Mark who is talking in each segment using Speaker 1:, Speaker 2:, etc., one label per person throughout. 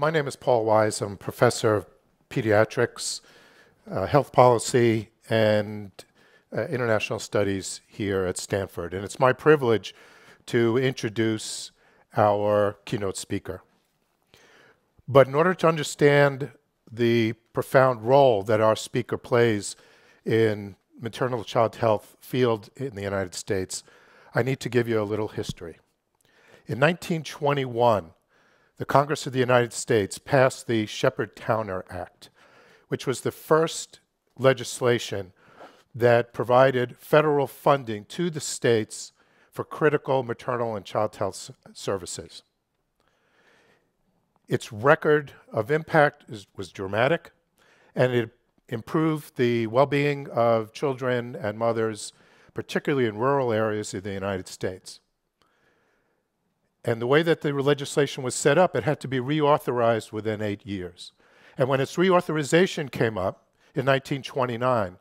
Speaker 1: My name is Paul Wise. I'm professor of pediatrics, health policy, and international studies here at Stanford. And it's my privilege to introduce our keynote speaker. But in order to understand the profound role that our speaker plays in maternal child health field in the United States, I need to give you a little history. In 1921, the Congress of the United States passed the Shepard-Towner Act, which was the first legislation that provided federal funding to the states for critical maternal and child health services. Its record of impact was dramatic, and it improved the well-being of children and mothers, particularly in rural areas of the United States. And the way that the legislation was set up, it had to be reauthorized within 8 years. And when its reauthorization came up in 1929,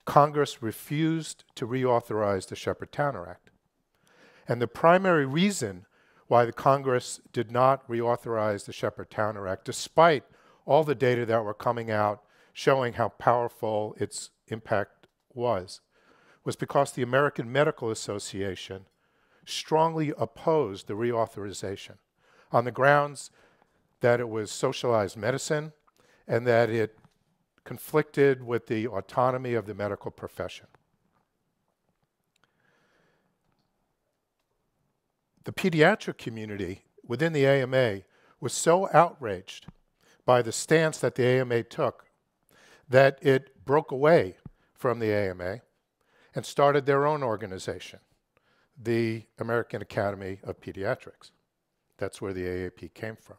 Speaker 1: Congress refused to reauthorize the Shepard-Towner Act. And the primary reason why the Congress did not reauthorize the Shepard-Towner Act, despite all the data that were coming out showing how powerful its impact was because the American Medical Association strongly opposed the reauthorization on the grounds that it was socialized medicine and that it conflicted with the autonomy of the medical profession. The pediatric community within the AMA was so outraged by the stance that the AMA took that it broke away from the AMA and started their own organization, the American Academy of Pediatrics. That's where the AAP came from.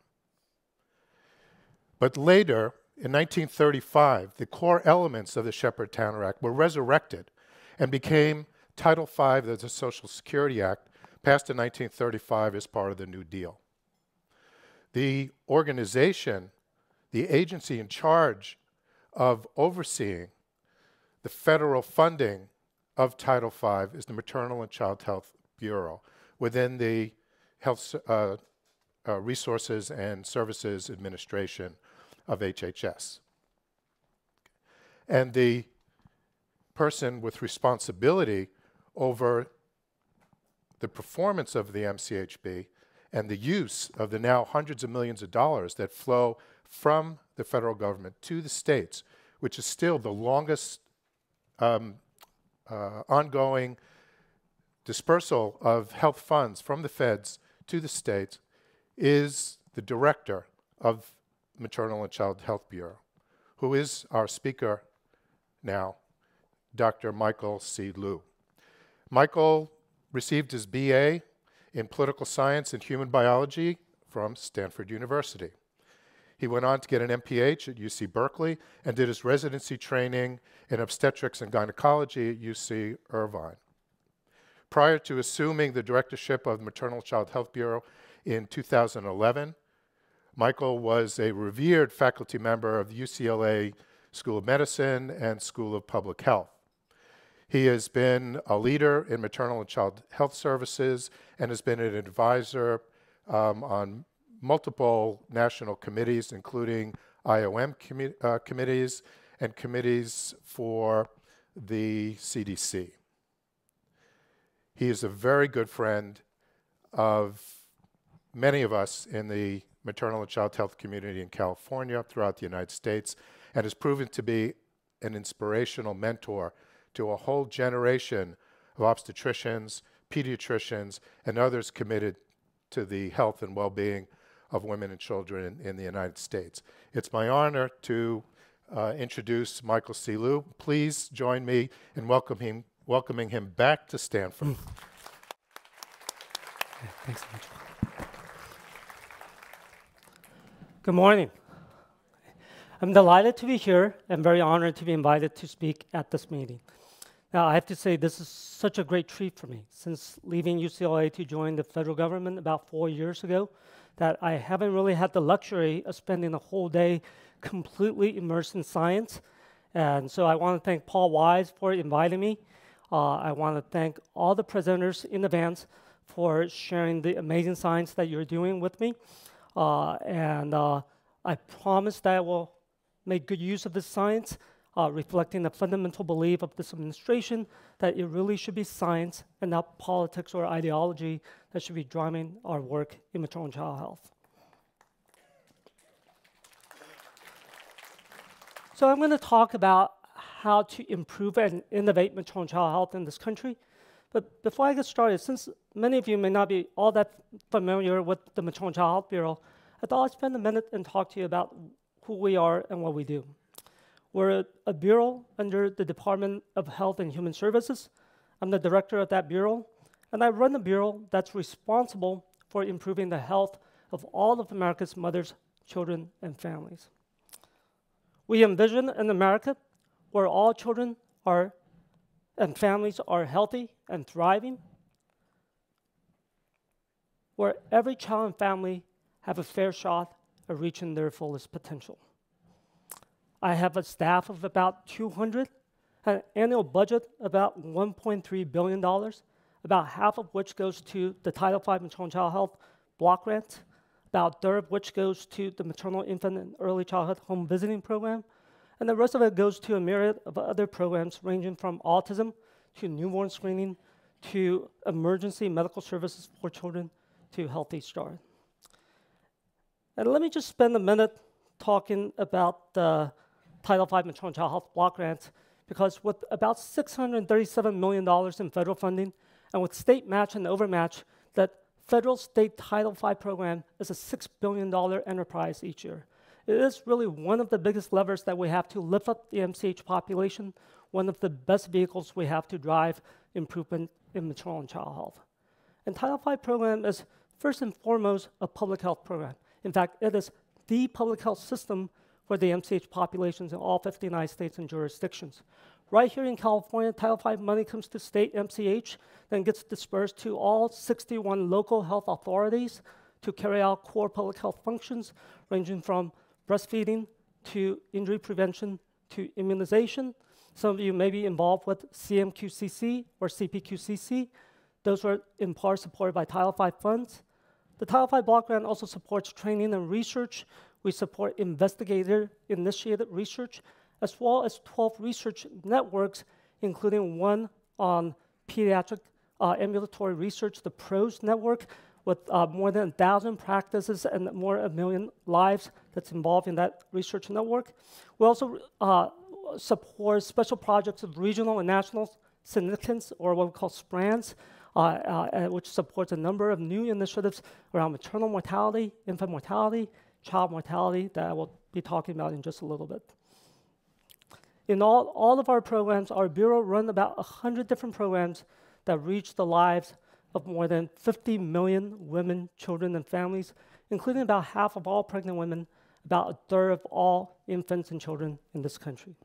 Speaker 1: But later, in 1935, the core elements of the Shepard-Towner Act were resurrected and became Title V of the Social Security Act, passed in 1935 as part of the New Deal. The organization, the agency in charge of overseeing the federal funding of Title V is the Maternal and Child Health Bureau within the Health Resources and Services Administration of HHS. And the person with responsibility over the performance of the MCHB and the use of the now hundreds of millions of dollars that flow from the federal government to the states, which is still the longest ongoing dispersal of health funds from the feds to the states, is the director of Maternal and Child Health Bureau, who is our speaker now, Dr. Michael C. Liu. Michael received his BA in Political Science and Human Biology from Stanford University. He went on to get an MPH at UC Berkeley and did his residency training in obstetrics and gynecology at UC Irvine. Prior to assuming the directorship of the Maternal Child Health Bureau in 2011, Michael was a revered faculty member of the UCLA School of Medicine and School of Public Health. He has been a leader in maternal and child health services and has been an advisor on multiple national committees, including IOM committees and committees for the CDC. He is a very good friend of many of us in the maternal and child health community in California, throughout the United States, and has proven to be an inspirational mentor to a whole generation of obstetricians, pediatricians, and others committed to the health and well-being of women and children in the United States. It's my honor to introduce Michael C. Liu. Please join me in welcoming him back to Stanford.
Speaker 2: Thanks so much. Good morning. I'm delighted to be here and very honored to be invited to speak at this meeting. Now, I have to say this is such a great treat for me. Since leaving UCLA to join the federal government about 4 years ago, that I haven't really had the luxury of spending a whole day completely immersed in science. And so I want to thank Paul Wise for inviting me. I want to thank all the presenters in advance for sharing the amazing science that you're doing with me. I promise that I will make good use of this science, reflecting the fundamental belief of this administration that it really should be science and not politics or ideology that should be driving our work in maternal and child health. So I'm going to talk about how to improve and innovate maternal and child health in this country. But before I get started, since many of you may not be all that familiar with the Maternal and Child Health Bureau, I thought I'd spend a minute and talk to you about who we are and what we do. We're a bureau under the Department of Health and Human Services. I'm the director of that bureau, and I run a bureau that's responsible for improving the health of all of America's mothers, children, and families. We envision an America where all children and families are healthy and thriving, where every child and family have a fair shot at reaching their fullest potential. I have a staff of about 200, an annual budget about $1.3 billion, about half of which goes to the Title V Maternal and Child Health Block Grant, about a third of which goes to the Maternal, Infant, and Early Childhood Home Visiting Program, and the rest of it goes to a myriad of other programs ranging from autism to newborn screening to emergency medical services for children to Healthy Start. And let me just spend a minute talking about the Title V Maternal and Child Health Block Grant, because with about $637 million in federal funding, and with state match and overmatch, that federal state Title V program is a $6 billion enterprise each year. It is really one of the biggest levers that we have to lift up the MCH population, one of the best vehicles we have to drive improvement in maternal and child health. And Title V program is first and foremost a public health program. In fact, it is the public health system for the MCH populations in all 59 states and jurisdictions. Right here in California, Title V money comes to state MCH, then gets dispersed to all 61 local health authorities to carry out core public health functions, ranging from breastfeeding to injury prevention to immunization. Some of you may be involved with CMQCC or CPQCC. Those are in part supported by Title V funds. The Title V Block Grant also supports training and research. We support investigator-initiated research, as well as 12 research networks, including one on pediatric ambulatory research, the PROS network, with more than 1,000 practices and more than 1 million lives that's involved in that research network. We also support special projects of regional and national significance, or what we call SPRANs, which supports a number of new initiatives around maternal mortality, infant mortality, child mortality that I will be talking about in just a little bit. In all of our programs, our bureau run about 100 different programs that reach the lives of more than 50 million women, children, and families, including about half of all pregnant women, about a third of all infants and children in this country.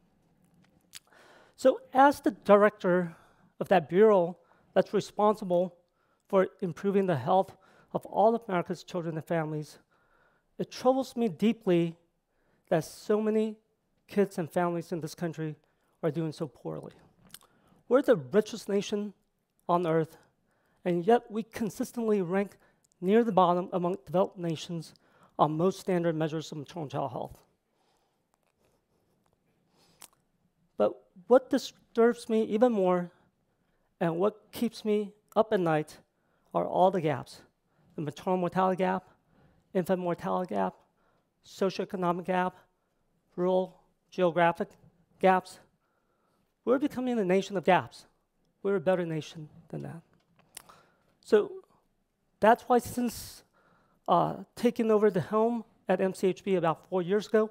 Speaker 2: So as the director of that bureau that's responsible for improving the health of all of America's children and families, it troubles me deeply that so many kids and families in this country are doing so poorly. We're the richest nation on earth, and yet we consistently rank near the bottom among developed nations on most standard measures of maternal and child health. But what disturbs me even more, and what keeps me up at night, are all the gaps. The maternal mortality gap, infant mortality gap, socioeconomic gap, rural geographic gaps. We're becoming a nation of gaps. We're a better nation than that. So that's why since taking over the helm at MCHB about 4 years ago,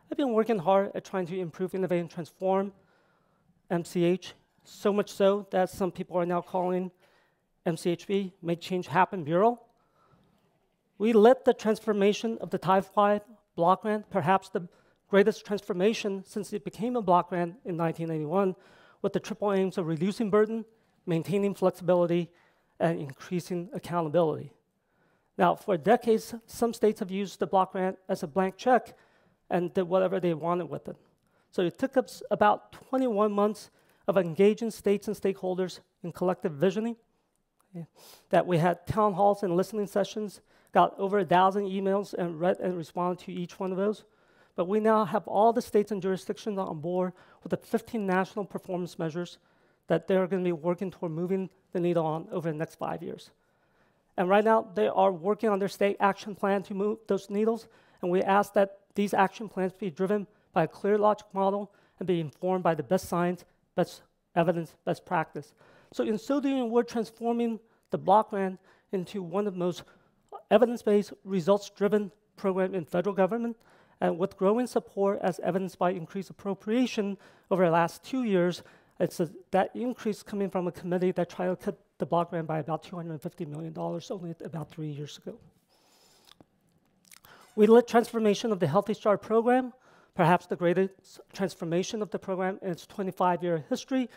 Speaker 2: I've been working hard at trying to improve, innovate, and transform MCH, so much so that some people are now calling MCHB Make Change Happen Bureau. We led the transformation of the Title V Block Grant, perhaps the greatest transformation since it became a block grant in 1981, with the triple aims of reducing burden, maintaining flexibility, and increasing accountability. Now, for decades, some states have used the block grant as a blank check and did whatever they wanted with it. So it took us about 21 months of engaging states and stakeholders in collective visioning, that we had town halls and listening sessions, got over 1,000 emails and read and responded to each one of those. But we now have all the states and jurisdictions on board with the 15 national performance measures that they're going to be working toward moving the needle on over the next 5 years. And right now, they are working on their state action plan to move those needles, and we ask that these action plans be driven by a clear logic model and be informed by the best science, best evidence, best practice. So in so doing, we're transforming the block grant into one of the most evidence-based, results-driven program in federal government, and with growing support as evidenced by increased appropriation over the last 2 years. It's that increase coming from a committee that tried to cut the block grant by about $250 million only about 3 years ago. We led transformation of the Healthy Start program, perhaps the greatest transformation of the program in its 25-year history.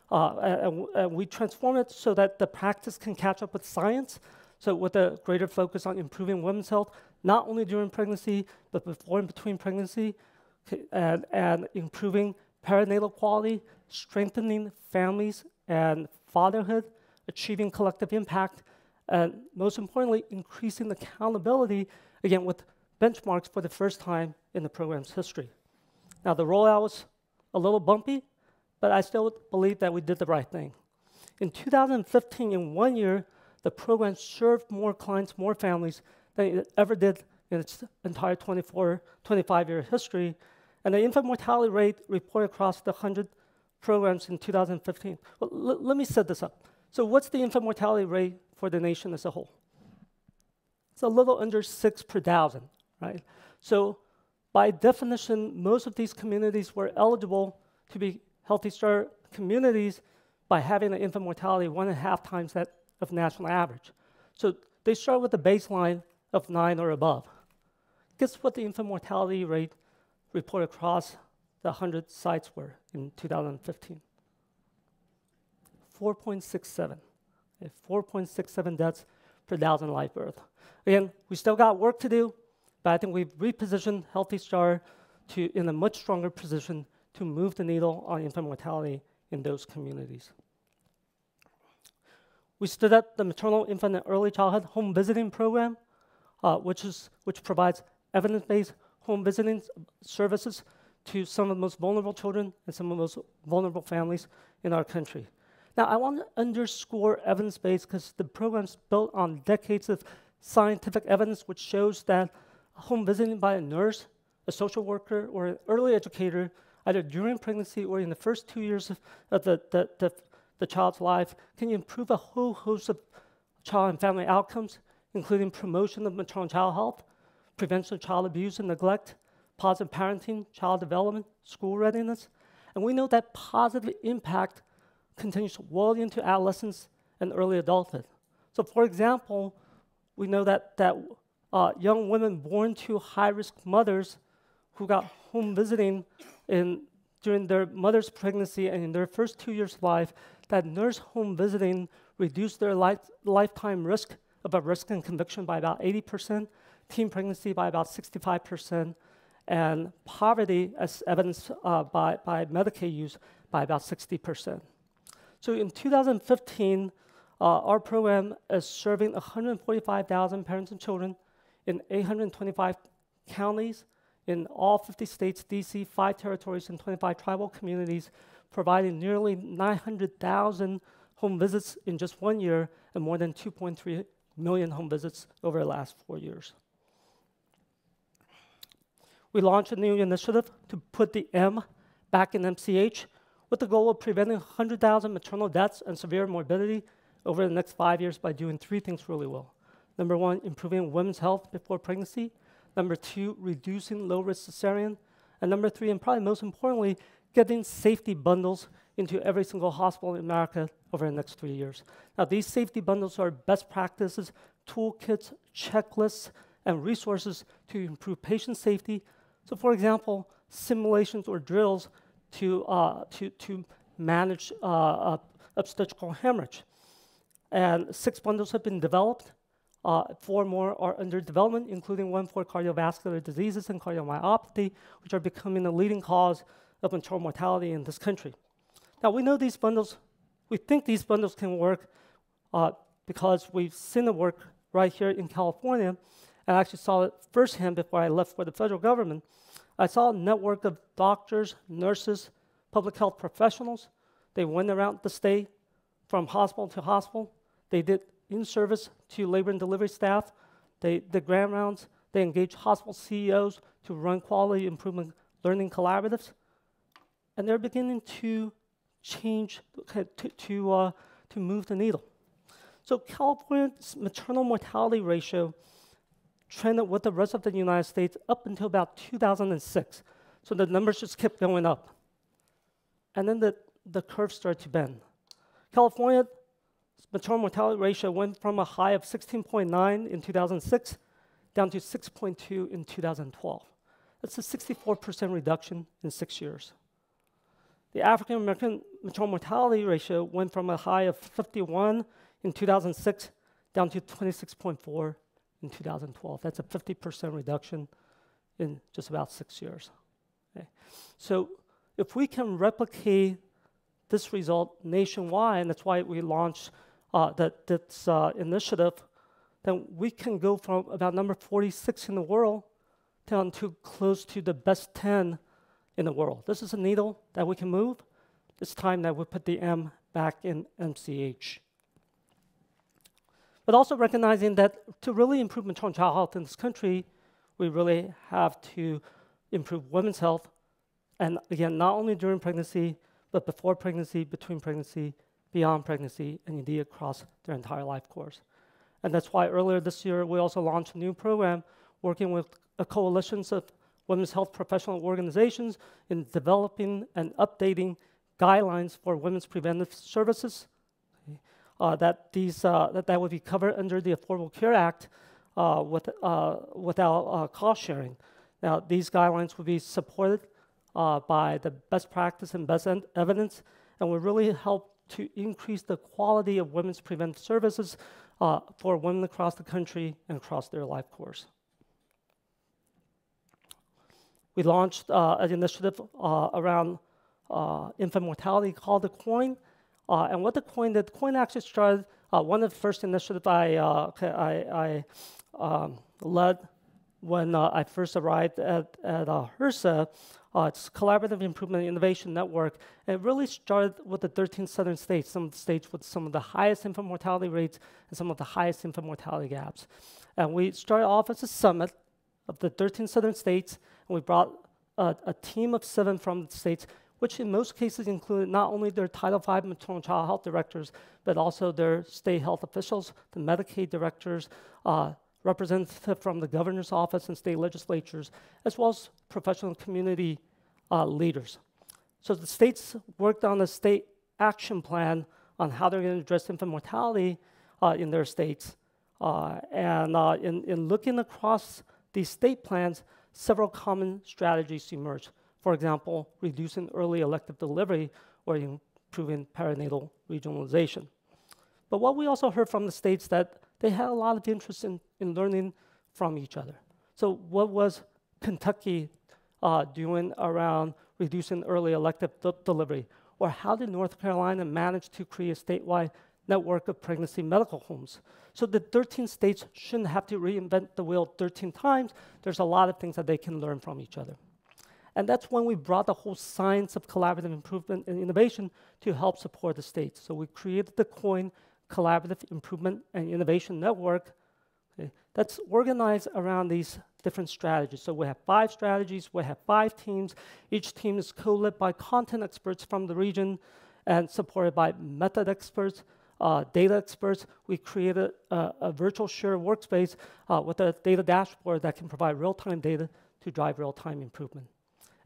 Speaker 2: And we transform it so that the practice can catch up with science, so with a greater focus on improving women's health, not only during pregnancy, but before and between pregnancy, and improving perinatal quality, strengthening families and fatherhood, achieving collective impact, and most importantly, increasing accountability, again, with benchmarks for the first time in the program's history. Now, the rollout was a little bumpy, but I still believe that we did the right thing. In 2015, in 1 year, the program served more clients, more families than it ever did in its entire 25-year history. And the infant mortality rate reported across the 100 programs in 2015. Well, let me set this up. So what's the infant mortality rate for the nation as a whole? It's a little under 6 per 1,000, right? So by definition, most of these communities were eligible to be Healthy Start communities by having an infant mortality 1.5 times that of national average. So they start with a baseline of 9 or above. Guess what the infant mortality rate reported across the 100 sites were in 2015? 4.67. 4.67 deaths per 1,000 live birth. Again, we still got work to do, but I think we've repositioned Healthy Start in a much stronger position to move the needle on infant mortality in those communities. We stood up the Maternal, Infant, and Early Childhood Home Visiting Program, which provides evidence-based home visiting services to some of the most vulnerable children and some of the most vulnerable families in our country. Now, I want to underscore evidence-based because the program's built on decades of scientific evidence which shows that home visiting by a nurse, a social worker, or an early educator, either during pregnancy or in the first 2 years of the child's life, can improve a whole host of child and family outcomes, including promotion of maternal child health, prevention of child abuse and neglect, positive parenting, child development, school readiness. And we know that positive impact continues well into adolescence and early adulthood. So for example, we know that young women born to high-risk mothers who got home visiting during their mother's pregnancy and in their first 2 years of life, that nurse home visiting reduced their lifetime risk of arrest and conviction by about 80%, teen pregnancy by about 65%, and poverty, as evidenced by Medicaid use, by about 60%. So in 2015, our program is serving 145,000 parents and children in 825 counties in all 50 states, DC, 5 territories, and 25 tribal communities, providing nearly 900,000 home visits in just 1 year and more than 2.3 million home visits over the last 4 years. We launched a new initiative to put the M back in MCH with the goal of preventing 100,000 maternal deaths and severe morbidity over the next 5 years by doing 3 things really well. Number 1, improving women's health before pregnancy. Number 2, reducing low-risk cesarean. And number 3, and probably most importantly, getting safety bundles into every single hospital in America over the next 3 years. Now, these safety bundles are best practices, toolkits, checklists, and resources to improve patient safety. So, for example, simulations or drills to manage obstetrical hemorrhage. And 6 bundles have been developed. 4 more are under development, including 1 for cardiovascular diseases and cardiomyopathy, which are becoming the leading cause of maternal mortality in this country. Now, we know these bundles, we think these bundles can work because we've seen the work right here in California, and I actually saw it firsthand before I left for the federal government. I saw a network of doctors, nurses, public health professionals. They went around the state from hospital to hospital. They did in-service to labor and delivery staff. They did grand rounds. They engaged hospital CEOs to run quality improvement learning collaboratives. And they're beginning to change, to move the needle. So California's maternal mortality ratio trended with the rest of the United States up until about 2006. So the numbers just kept going up. And then the curve started to bend. California's maternal mortality ratio went from a high of 16.9 in 2006 down to 6.2 in 2012. That's a 64% reduction in 6 years. The African American maternal mortality ratio went from a high of 51 in 2006 down to 26.4 in 2012. That's a 50% reduction in just about 6 years. Okay. So if we can replicate this result nationwide, and that's why we launched this initiative, then we can go from about number 46 in the world down to close to the best 10 in the world. This is a needle that we can move. It's time that we put the M back in MCH. But also recognizing that to really improve maternal and child health in this country, we really have to improve women's health. And again, not only during pregnancy, but before pregnancy, between pregnancy, beyond pregnancy, and indeed across their entire life course. And that's why earlier this year, we also launched a new program working with coalitions of women's health professional organizations in developing and updating guidelines for women's preventive services. That would be covered under the Affordable Care Act without cost sharing. Now, these guidelines will be supported by the best practice and best evidence, and will really help to increase the quality of women's preventive services for women across the country and across their life course. We launched an initiative around infant mortality called the COIN. And what the COIN actually started, one of the first initiatives I led when I first arrived at HRSA. It's Collaborative Improvement and Innovation Network. And it really started with the 13 southern states, some of the states with some of the highest infant mortality rates and some of the highest infant mortality gaps. And we started off as a summit of the 13 southern states, and we brought a team of 7 from the states, which in most cases included not only their Title V maternal and child health directors, but also their state health officials, the Medicaid directors, representatives from the governor's office and state legislatures, as well as professional community leaders. So the states worked on a state action plan on how they're going to address infant mortality in their states. In looking across these state plans, several common strategies emerged. For example, reducing early elective delivery or improving perinatal regionalization. But what we also heard from the states that they had a lot of interest in learning from each other. So what was Kentucky doing around reducing early elective delivery? Or how did North Carolina manage to create a statewide network of pregnancy medical homes? So the 13 states shouldn't have to reinvent the wheel 13 times. There's a lot of things that they can learn from each other. And that's when we brought the whole science of collaborative improvement and innovation to help support the states. So we created the COIN Collaborative Improvement and Innovation Network that's organized around these different strategies. So we have 5 strategies, we have 5 teams. Each team is co-led by content experts from the region and supported by method experts, data experts. We created a virtual shared workspace with a data dashboard that can provide real-time data to drive real-time improvement.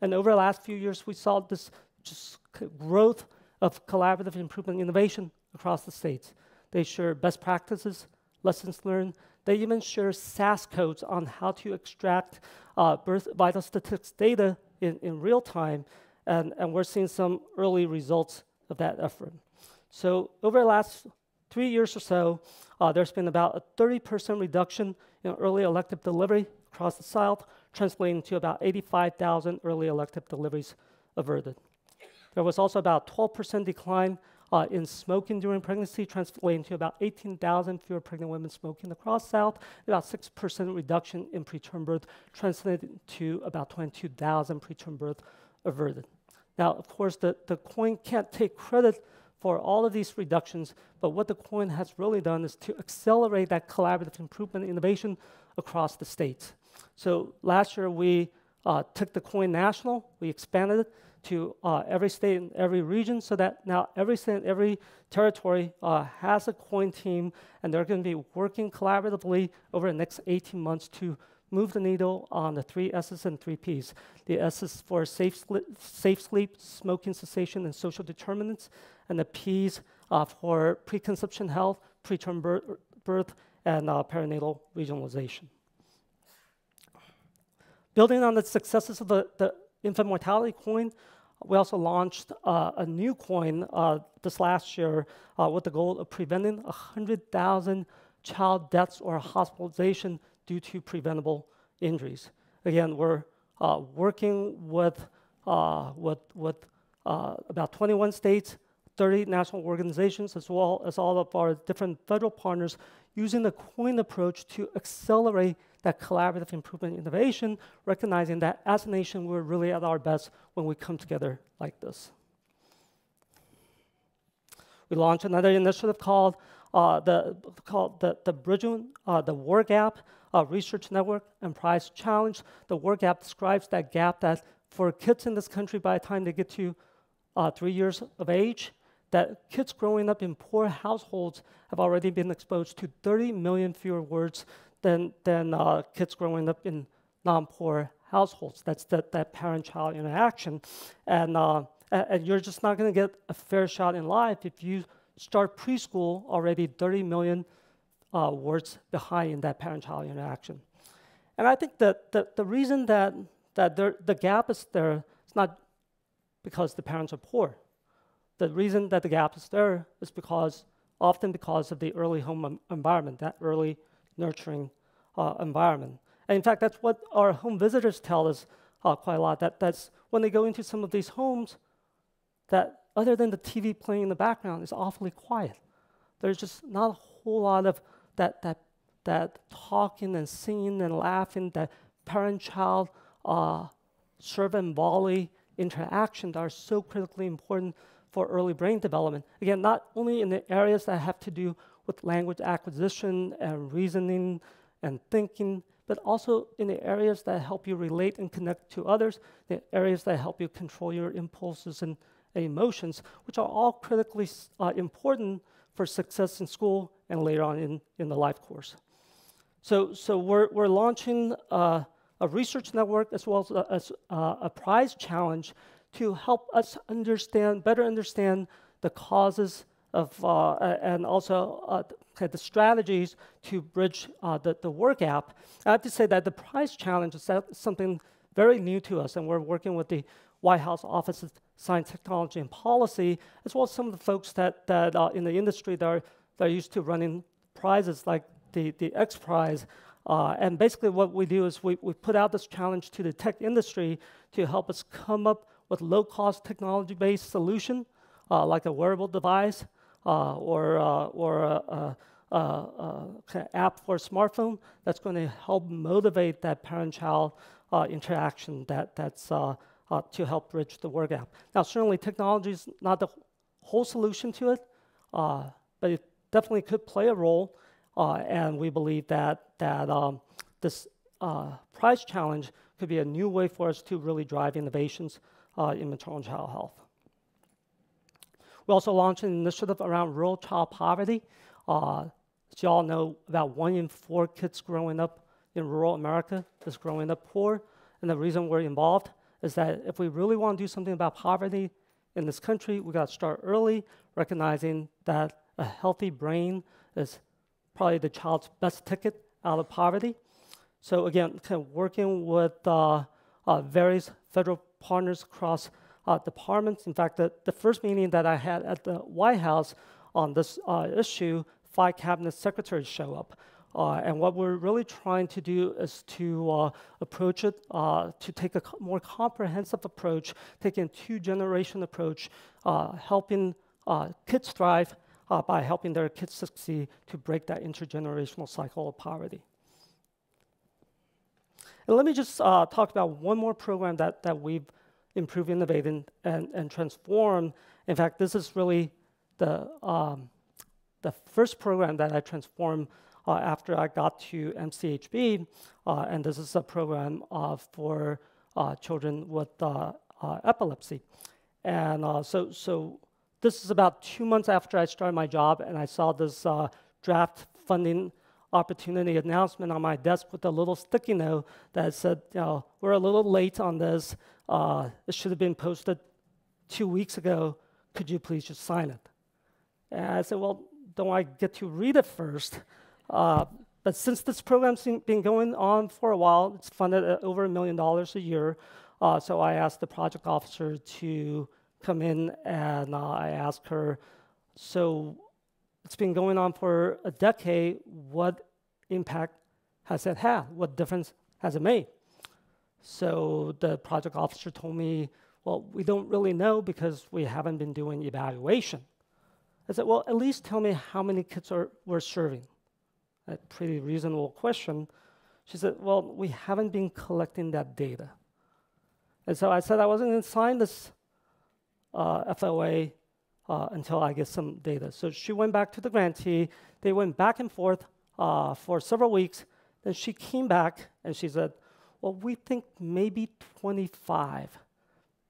Speaker 2: And over the last few years, we saw this just growth of collaborative improvement and innovation across the states. They share best practices, lessons learned. They even share SAS codes on how to extract birth vital statistics data in real time. And we're seeing some early results of that effort. So over the last 3 years or so, there's been about a 30% reduction in early elective delivery across the South, translating to about 85,000 early elective deliveries averted. There was also about 12% decline in smoking during pregnancy, translating to about 18,000 fewer pregnant women smoking across South, about 6% reduction in preterm birth, translating to about 22,000 preterm birth averted. Now, of course, the coin can't take credit for all of these reductions, but what the coin has really done is to accelerate that collaborative improvement innovation across the states. So last year, we took the coin national, we expanded it to every state and every region, so that now every state and every territory has a coin team, and they're going to be working collaboratively over the next 18 months to move the needle on the 3 S's and 3 P's. The S's for safe sleep, smoking cessation, and social determinants, and the P's for preconception health, preterm birth, and perinatal regionalization. Building on the successes of the infant mortality coin, we also launched a new coin this last year with the goal of preventing 100,000 child deaths or hospitalization due to preventable injuries. Again, we're working with about 21 states, 30 national organizations, as well as all of our different federal partners, using the coin approach to accelerate that collaborative improvement innovation, recognizing that as a nation, we're really at our best when we come together like this. We launched another initiative called the Bridging the War Gap Research Network and Prize Challenge. The War Gap describes that gap that for kids in this country, by the time they get to 3 years of age, that kids growing up in poor households have already been exposed to 30 million fewer words than kids growing up in non-poor households. That's that parent-child interaction. And you're just not going to get a fair shot in life if you start preschool already 30 million words behind in that parent-child interaction. And I think that the reason that the gap is there is not because the parents are poor. The reason that the gap is there is often because of the early home environment, that early nurturing environment. And in fact, that's what our home visitors tell us quite a lot, that's when they go into some of these homes, that other than the TV playing in the background, is awfully quiet. There's just not a whole lot of that talking and singing and laughing, that parent-child servant volley interaction that are so critically important for early brain development. Again, not only in the areas that have to do with language acquisition and reasoning and thinking, but also in the areas that help you relate and connect to others, the areas that help you control your impulses and emotions, which are all critically important for success in school and later on in the life course. So we're launching a research network as well as a prize challenge to help us better understand the causes of and also the strategies to bridge the war gap. I have to say that the prize challenge is something very new to us, and we're working with the White House Office of Science, Technology, and Policy, as well as some of the folks that in the industry that are used to running prizes like the X Prize. And basically what we do is we put out this challenge to the tech industry to help us come up with low-cost technology-based solution, like a wearable device or kind of app for a smartphone that's going to help motivate that parent-child interaction that's to help bridge the war gap. Now, certainly technology is not the whole solution to it, but it definitely could play a role, and we believe that this prize challenge could be a new way for us to really drive innovations in maternal and child health. We also launched an initiative around rural child poverty. As you all know, about 1 in 4 kids growing up in rural America is growing up poor. And the reason we're involved is that if we really want to do something about poverty in this country, we got to start early, recognizing that a healthy brain is probably the child's best ticket out of poverty. So again, kind of working with various federal partners across departments. In fact, the first meeting that I had at the White House on this issue, 5 cabinet secretaries show up. And what we're really trying to do is to approach it, to take a more comprehensive approach, taking a 2-generation approach, helping kids thrive by helping their kids succeed to break that intergenerational cycle of poverty. And let me just talk about one more program that we've improved, innovated, and transformed. In fact, this is really the first program that I transformed after I got to MCHB, and this is a program for children with epilepsy. And so this is about 2 months after I started my job, and I saw this draft funding opportunity announcement on my desk with a little sticky note that said, we're a little late on this. It should have been posted 2 weeks ago. Could you please just sign it? And I said, well, don't I get to read it first? But since this program's been going on for a while, it's funded at over $1 million a year. So I asked the project officer to come in, and I asked her, so it's been going on for a decade. What impact has it had? What difference has it made? So the project officer told me, well, we don't really know because we haven't been doing evaluation. I said, well, at least tell me how many kids we're serving. A pretty reasonable question. She said, well, we haven't been collecting that data. And so I said I wasn't going to sign this FOA until I get some data. So she went back to the grantee. They went back and forth for several weeks. Then she came back and she said, well, we think maybe 25,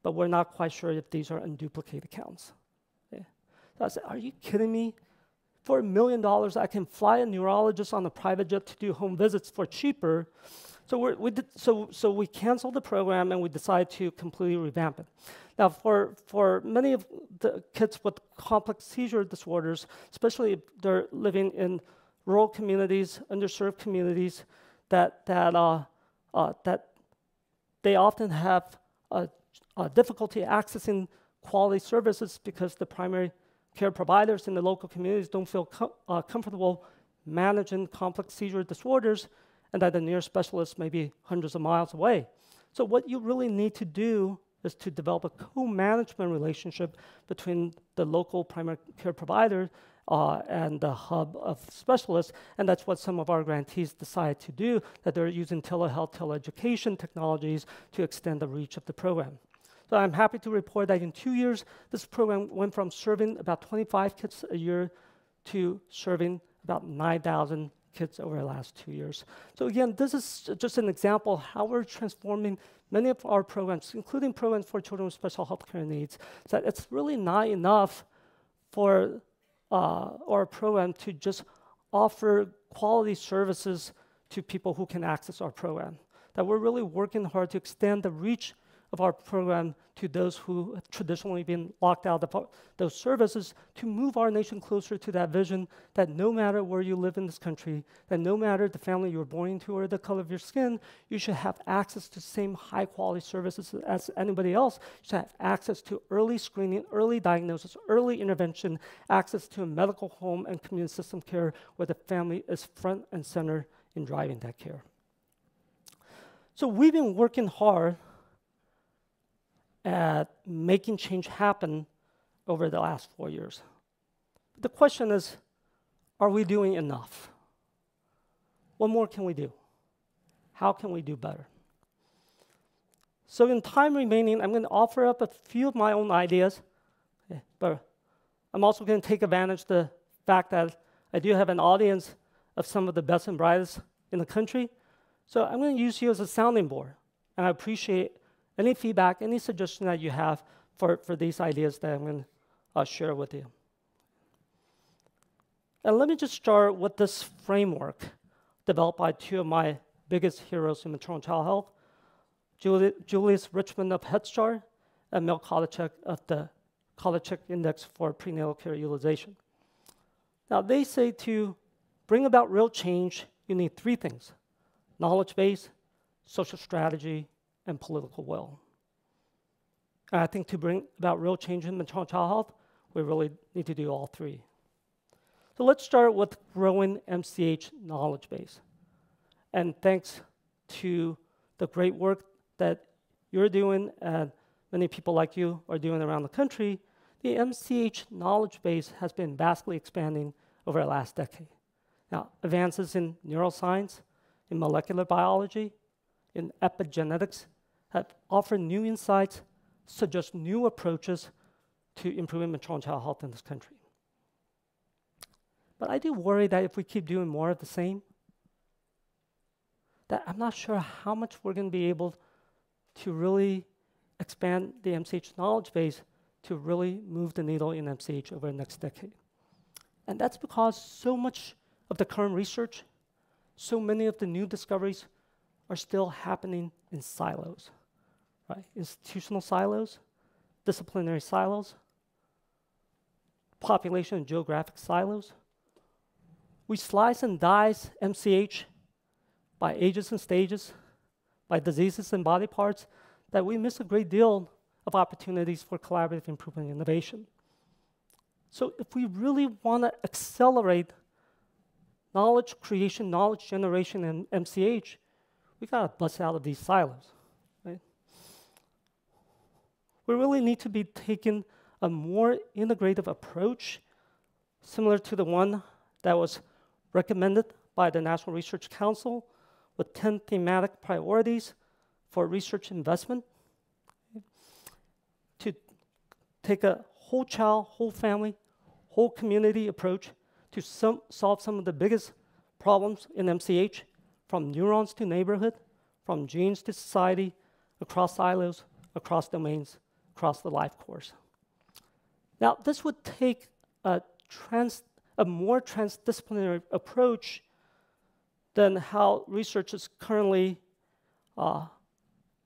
Speaker 2: but we're not quite sure if these are unduplicated counts. Okay. So I said, are you kidding me? For $1 million, I can fly a neurologist on a private jet to do home visits for cheaper. So we canceled the program and we decided to completely revamp it. Now, for many of the kids with complex seizure disorders, especially if they're living in rural communities, underserved communities, that they often have difficulty accessing quality services because the primary care providers in the local communities don't feel comfortable managing complex seizure disorders, and that the nearest specialist may be hundreds of miles away. So what you really need to do is to develop a co-management relationship between the local primary care provider and the hub of specialists, and that's what some of our grantees decided to do, that they're using telehealth, teleeducation technologies to extend the reach of the program. So I'm happy to report that in 2 years, this program went from serving about 25 kids a year to serving about 9,000 kids over the last 2 years. So again, this is just an example of how we're transforming many of our programs, including programs for children with special healthcare needs, so that it's really not enough for our program to just offer quality services to people who can access our program. That we're really working hard to extend the reach of our program to those who have traditionally been locked out of those services, to move our nation closer to that vision that no matter where you live in this country, that no matter the family you were born into or the color of your skin, you should have access to the same high quality services as anybody else. You should have access to early screening, early diagnosis, early intervention, access to a medical home and community system care where the family is front and center in driving that care. So we've been working hard at making change happen over the last 4 years. The question is, are we doing enough? What more can we do? How can we do better? So in time remaining, I'm going to offer up a few of my own ideas, but I'm also going to take advantage of the fact that I do have an audience of some of the best and brightest in the country. So I'm going to use you as a sounding board, and I appreciate any feedback, any suggestion that you have for these ideas that I'm going to share with you. And let me just start with this framework developed by two of my biggest heroes in maternal child health, Julius Richmond of Head Start and Mel Kolichek of the Kolichek Index for Prenatal Care Utilization. Now, they say to bring about real change, you need three things: knowledge base, social strategy, and political will. And I think to bring about real change in maternal child health, we really need to do all three. So let's start with growing MCH knowledge base. And thanks to the great work that you're doing and many people like you are doing around the country, the MCH knowledge base has been vastly expanding over the last decade. Now, advances in neuroscience, in molecular biology, in epigenetics have offered new insights, suggest new approaches to improving maternal and child health in this country. But I do worry that if we keep doing more of the same, that I'm not sure how much we're going to be able to really expand the MCH knowledge base to really move the needle in MCH over the next decade. And that's because so much of the current research, so many of the new discoveries are still happening in silos, right? Institutional silos, disciplinary silos, population and geographic silos. We slice and dice MCH by ages and stages, by diseases and body parts, that we miss a great deal of opportunities for collaborative improvement and innovation. So if we really want to accelerate knowledge creation, knowledge generation in MCH, we got to bust out of these silos, right? We really need to be taking a more integrative approach, similar to the one that was recommended by the National Research Council, with 10 thematic priorities for research investment, to take a whole child, whole family, whole community approach to solve some of the biggest problems in MCH, from neurons to neighborhood, from genes to society, across silos, across domains, across the life course. Now, this would take a more transdisciplinary approach than how research is currently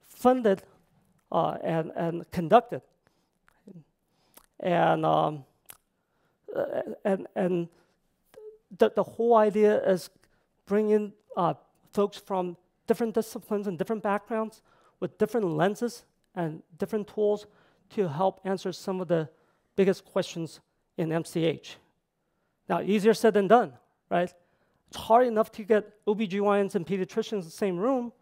Speaker 2: funded and conducted. And the whole idea is bringing folks from different disciplines and different backgrounds with different lenses and different tools to help answer some of the biggest questions in MCH. Now, easier said than done, right? It's hard enough to get OBGYNs and pediatricians in the same room,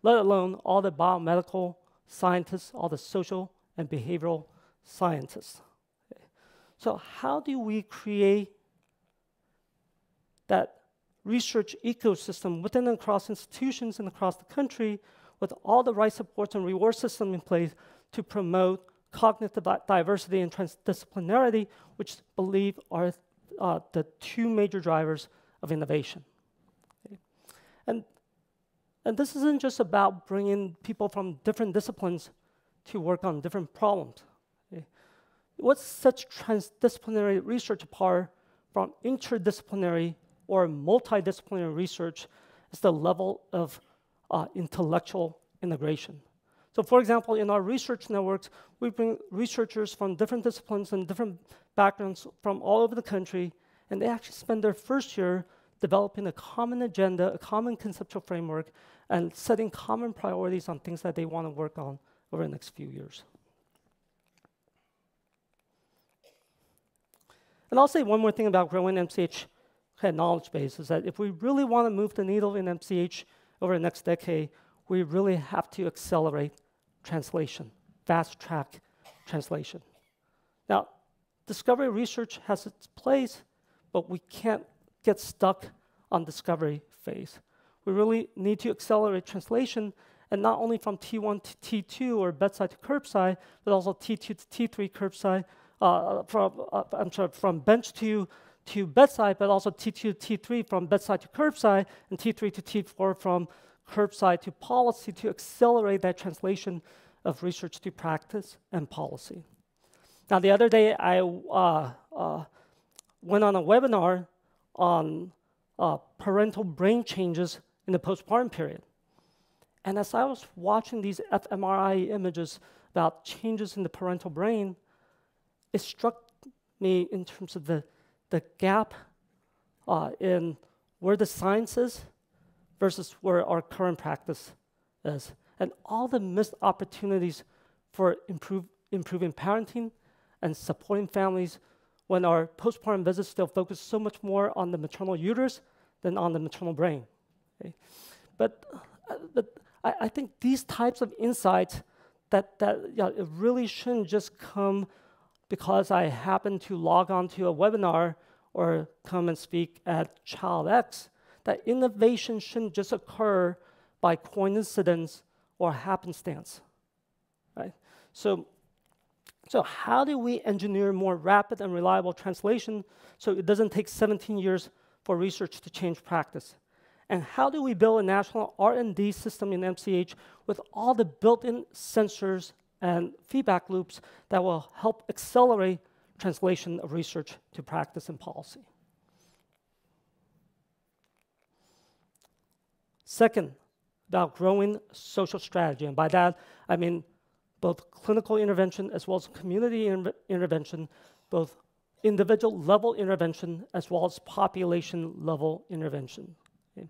Speaker 2: let alone all the biomedical scientists, all the social and behavioral scientists. Okay. So how do we create that research ecosystem within and across institutions and across the country with all the right supports and reward system in place to promote cognitive diversity and transdisciplinarity, which I believe are the two major drivers of innovation. Okay. And this isn't just about bringing people from different disciplines to work on different problems. Okay. What sets transdisciplinary research apart from interdisciplinary or multidisciplinary research is the level of intellectual integration. So for example, in our research networks, we bring researchers from different disciplines and different backgrounds from all over the country, and they actually spend their first year developing a common agenda, a common conceptual framework, and setting common priorities on things that they want to work on over the next few years. And I'll say one more thing about growing MCH knowledge base is that if we really want to move the needle in MCH over the next decade, we really have to accelerate translation, fast-track translation. Now, discovery research has its place, but we can't get stuck on discovery phase. We really need to accelerate translation, and not only from T1 to T2 or bedside to curbside, but also T2 to T3 curbside, from bench to bedside, but also T2 to T3 from bedside to curbside, and T3 to T4 from curbside to policy, to accelerate that translation of research to practice and policy. Now, the other day, I went on a webinar on parental brain changes in the postpartum period. And as I was watching these fMRI images about changes in the parental brain, it struck me in terms of the gap in where the science is versus where our current practice is, and all the missed opportunities for improving parenting and supporting families when our postpartum visits still focus so much more on the maternal uterus than on the maternal brain. Okay? But I think these types of insights that it really shouldn't just come because I happen to log on to a webinar or come and speak at Child X, that innovation shouldn't just occur by coincidence or happenstance, right? So how do we engineer more rapid and reliable translation so it doesn't take 17 years for research to change practice? And how do we build a national R&D system in MCH with all the built-in sensors and feedback loops that will help accelerate translation of research to practice and policy? Second, about growing social strategy. And by that, I mean both clinical intervention as well as community intervention, both individual level intervention as well as population level intervention. Okay.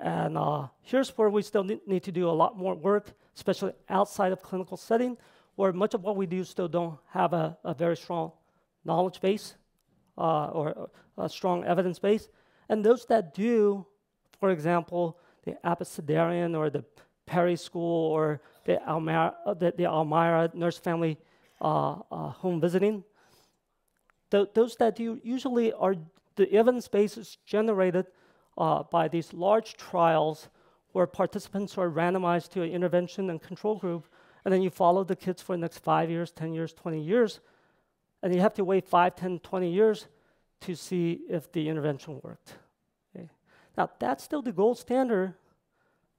Speaker 2: And here's where we still need to do a lot more work, especially outside of clinical setting, where much of what we do still don't have a very strong knowledge base or a strong evidence base. And those that do, for example, the Abecedarian or the Perry School or the Elmira Nurse Family Home Visiting, those that do usually are the evidence base is generated by these large trials where participants are randomized to an intervention and control group, and then you follow the kids for the next 5 years, 10 years, 20 years, and you have to wait 5, 10, 20 years to see if the intervention worked. Okay. Now, that's still the gold standard,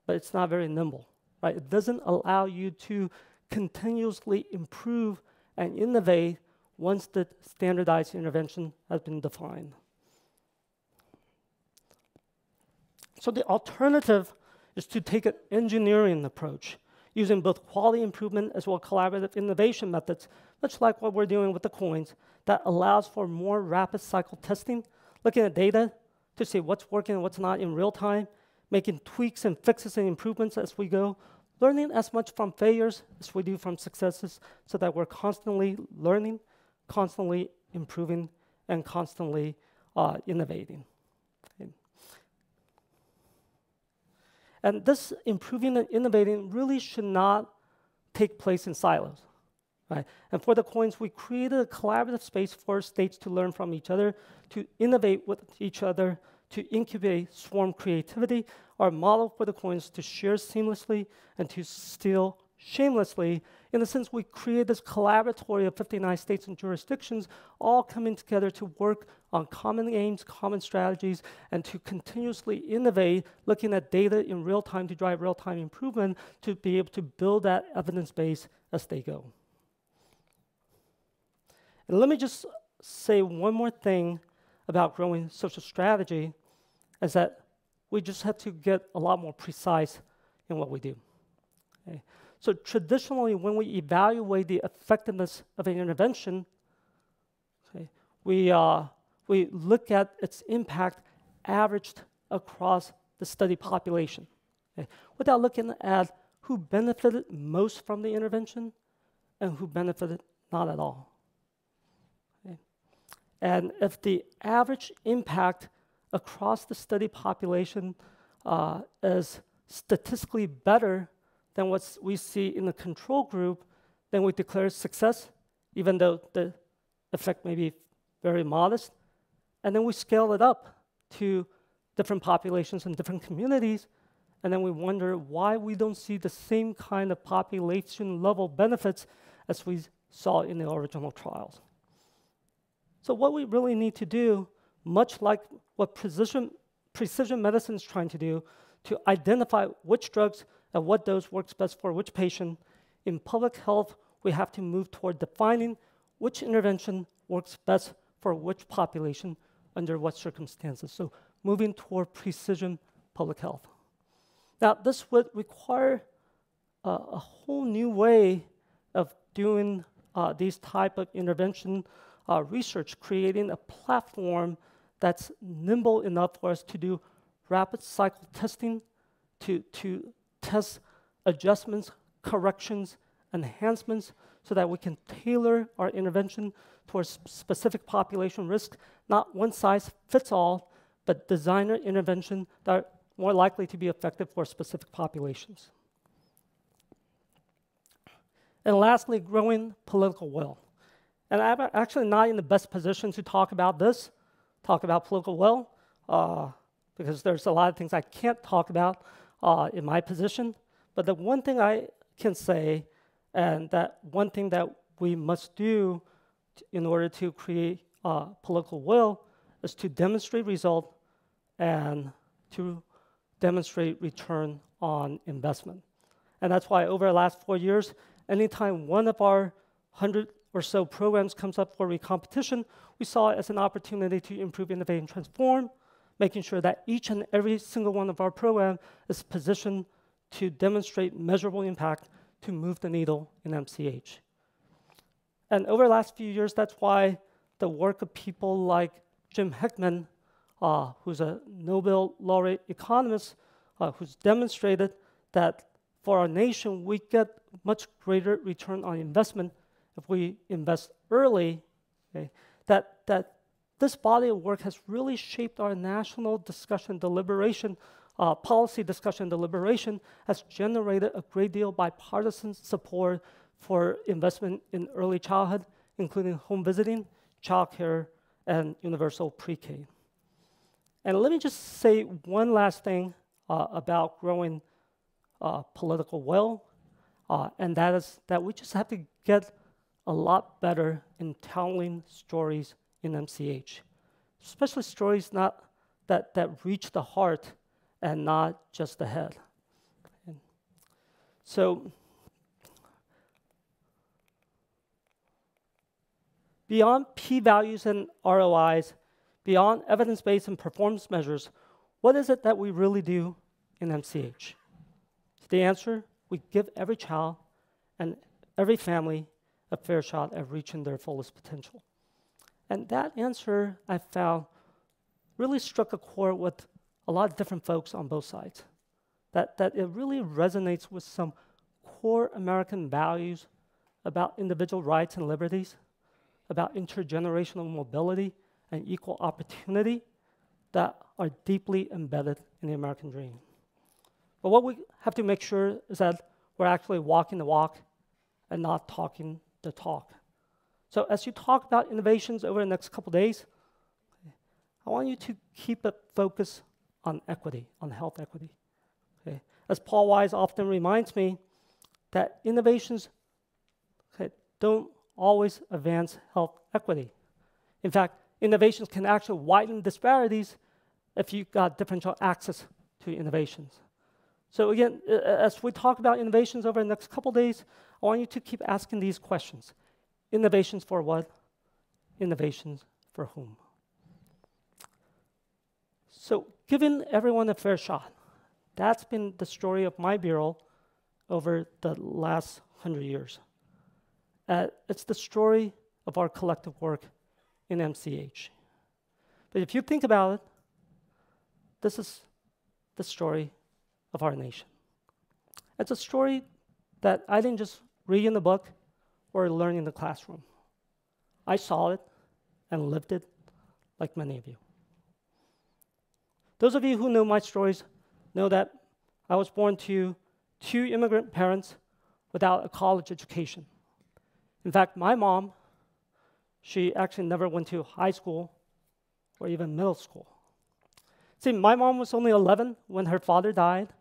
Speaker 2: but it's not very nimble, right? It doesn't allow you to continuously improve and innovate once the standardized intervention has been defined. So the alternative is to take an engineering approach using both quality improvement as well as collaborative innovation methods, much like what we're doing with the coins, that allows for more rapid cycle testing, looking at data to see what's working and what's not in real time, making tweaks and fixes and improvements as we go, learning as much from failures as we do from successes so that we're constantly learning, constantly improving, and constantly innovating. Okay. And this improving and innovating really should not take place in silos. Right? And for the coins, we created a collaborative space for states to learn from each other, to innovate with each other, to incubate swarm creativity. Our model for the coins to share seamlessly and to steal shamelessly. In a sense, we create this collaboratory of 59 states and jurisdictions all coming together to work on common aims, common strategies, and to continuously innovate, looking at data in real time to drive real-time improvement to be able to build that evidence base as they go. And let me just say one more thing about growing social strategy, is that we just have to get a lot more precise in what we do. Okay? So traditionally, when we evaluate the effectiveness of an intervention, okay, we look at its impact averaged across the study population, okay, without looking at who benefited most from the intervention and who benefited not at all. Okay? And if the average impact across the study population is statistically better than what we see in the control group, then we declare success, even though the effect may be very modest. And then we scale it up to different populations and different communities, and then we wonder why we don't see the same kind of population level benefits as we saw in the original trials. So what we really need to do, much like what precision medicine is trying to do, to identify which drugs and what dose works best for which patient, in public health, we have to move toward defining which intervention works best for which population under what circumstances. So moving toward precision public health. Now, this would require a whole new way of doing these type of intervention research, creating a platform that's nimble enough for us to do rapid cycle testing, to test adjustments, corrections, enhancements, so that we can tailor our intervention towards specific population risk, not one size fits all, but designer intervention that are more likely to be effective for specific populations. And lastly, growing political will. And I'm actually not in the best position to talk about this, talk about political will, because there's a lot of things I can't talk about in my position. But the one thing I can say, and that one thing that we must do in order to create political will, is to demonstrate result and to demonstrate return on investment. And that's why over the last 4 years, anytime one of our 100 or so programs comes up for recompetition, we saw it as an opportunity to improve, innovate, and transform, making sure that each and every single one of our programs is positioned to demonstrate measurable impact to move the needle in MCH. And over the last few years, that's why the work of people like Jim Heckman, who's a Nobel laureate economist, who's demonstrated that for our nation, we get much greater return on investment if we invest early, okay? That this body of work has really shaped our national discussion, deliberation, policy discussion, deliberation, has generated a great deal of bipartisan support for investment in early childhood, including home visiting, childcare, and universal pre-K. And let me just say one last thing about growing political will, and that is that we just have to get a lot better in telling stories in MCH, especially stories that reach the heart and not just the head. And so, beyond p-values and ROIs, beyond evidence-based and performance measures, what is it that we really do in MCH? The answer, we give every child and every family a fair shot at reaching their fullest potential. And that answer, I found, really struck a chord with a lot of different folks on both sides. That it really resonates with some core American values about individual rights and liberties, about intergenerational mobility and equal opportunity that are deeply embedded in the American dream. But what we have to make sure is that we're actually walking the walk and not talking the talk. So as you talk about innovations over the next couple days, I want you to keep a focus on equity, on health equity. Okay? As Paul Wise often reminds me, that innovations don't always advance health equity. In fact, innovations can actually widen disparities if you've got differential access to innovations. So again, as we talk about innovations over the next couple days, I want you to keep asking these questions. Innovations for what? Innovations for whom? So giving everyone a fair shot, that's been the story of my bureau over the last 100 years. It's the story of our collective work in MCH. But if you think about it, this is the story of our nation. It's a story that I didn't just read in the book or learn in the classroom. I saw it and lived it like many of you. Those of you who know my stories know that I was born to 2 immigrant parents without a college education. In fact, my mom, she actually never went to high school or even middle school. See, my mom was only 11 when her father died.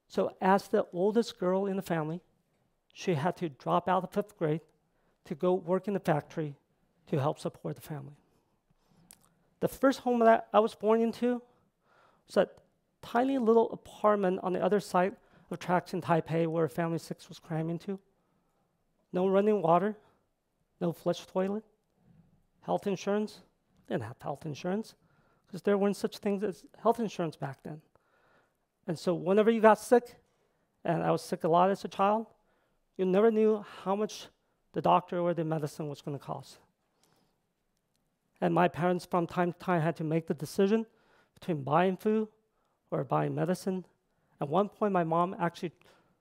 Speaker 2: So as the oldest girl in the family, she had to drop out of 5th grade to go work in the factory to help support the family. The first home that I was born into was a tiny little apartment on the other side of tracks in Taipei where Family 6 was crammed into. No running water, no flush toilet, health insurance. Didn't have health insurance because there weren't such things as health insurance back then. And so whenever you got sick, and I was sick a lot as a child, you never knew how much the doctor or the medicine was going to cost. And my parents from time to time had to make the decision between buying food or buying medicine. At one point, my mom actually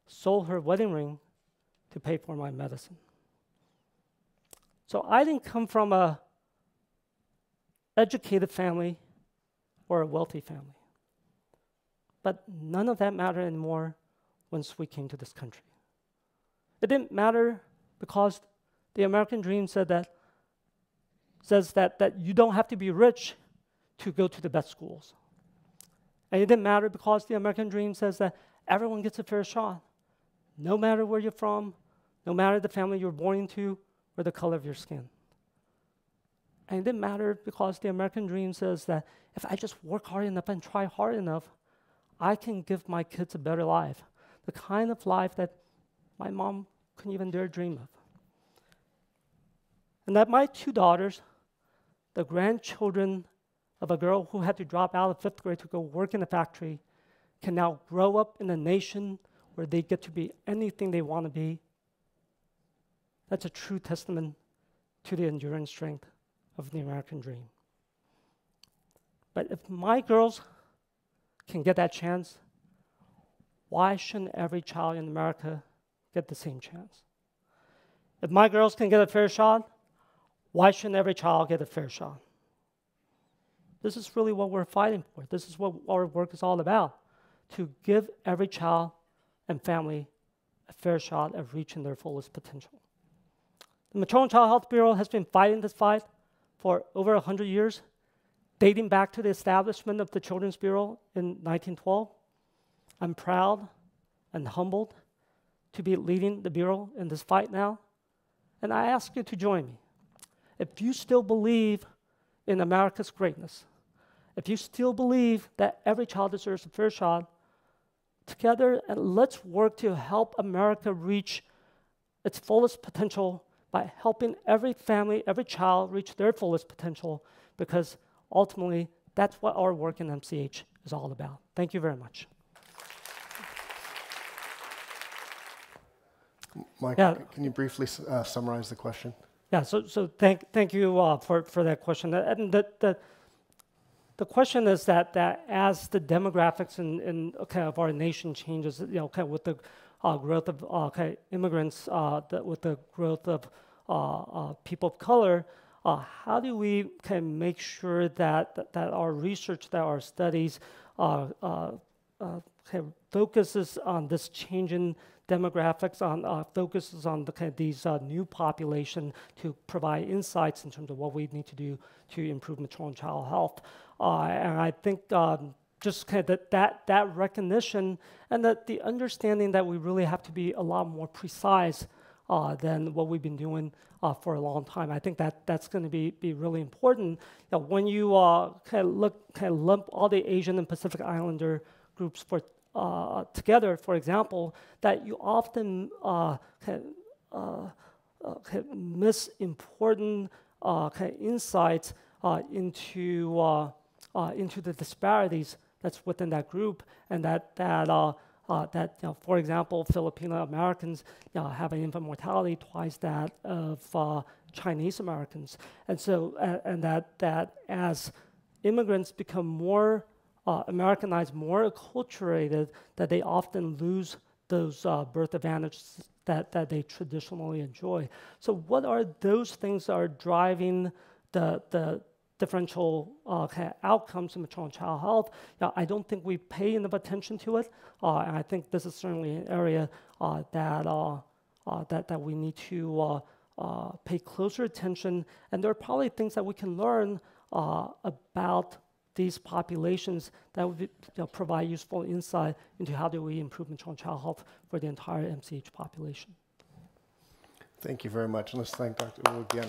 Speaker 2: sold her wedding ring to pay for my medicine. So I didn't come from a educated family or a wealthy family. But none of that mattered anymore once we came to this country. It didn't matter because the American dream said that says that you don't have to be rich to go to the best schools. And it didn't matter because the American dream says that everyone gets a fair shot, no matter where you're from, no matter the family you're born into, or the color of your skin. And it didn't matter because the American dream says that if I just work hard enough and try hard enough, I can give my kids a better life, the kind of life that my mom couldn't even dare dream of. And that my 2 daughters, the grandchildren of a girl who had to drop out of 5th grade to go work in a factory, can now grow up in a nation where they get to be anything they want to be. That's a true testament to the enduring strength of the American dream. But if my girls can get that chance, why shouldn't every child in America get the same chance? If my girls can get a fair shot, why shouldn't every child get a fair shot? This is really what we're fighting for. This is what our work is all about, to give every child and family a fair shot at reaching their fullest potential. The Maternal and Child Health Bureau has been fighting this fight for over 100 years, dating back to the establishment of the Children's Bureau in 1912. I'm proud and humbled to be leading the Bureau in this fight now, and I ask you to join me. If you still believe in America's greatness, if you still believe that every child deserves a fair shot, together, and let's work to help America reach its fullest potential by helping every family, every child reach their fullest potential, because ultimately, that's what our work in MCH is all about. Thank you very much.
Speaker 3: Mike, can you briefly summarize the question?
Speaker 2: Yeah, so thank you for that question. And the question is that as the demographics of our nation changes, with the growth of immigrants, with the growth of people of color, how do we make sure that our research, that our studies focuses on this changing demographics, focuses on these new population to provide insights in terms of what we need to do to improve maternal and child health. And I think just that recognition and that the understanding that we really have to be a lot more precise than what we've been doing for a long time. I think that's going to be really important. When you lump all the Asian and Pacific Islander groups together, for example, that you often miss important insights into the disparities that's within that group, and that for example, Filipino Americans have an infant mortality twice that of Chinese Americans, and so and that as immigrants become more Americanized, more acculturated, that they often lose those birth advantages that they traditionally enjoy. So what are those things that are driving the differential outcomes in maternal and child health? I don't think we pay enough attention to it, and I think this is certainly an area that we need to pay closer attention. And there are probably things that we can learn about these populations that would provide useful insight into how do we improve maternal and child health for the entire MCH population.
Speaker 3: Thank you very much, and let's thank Dr. Wu again.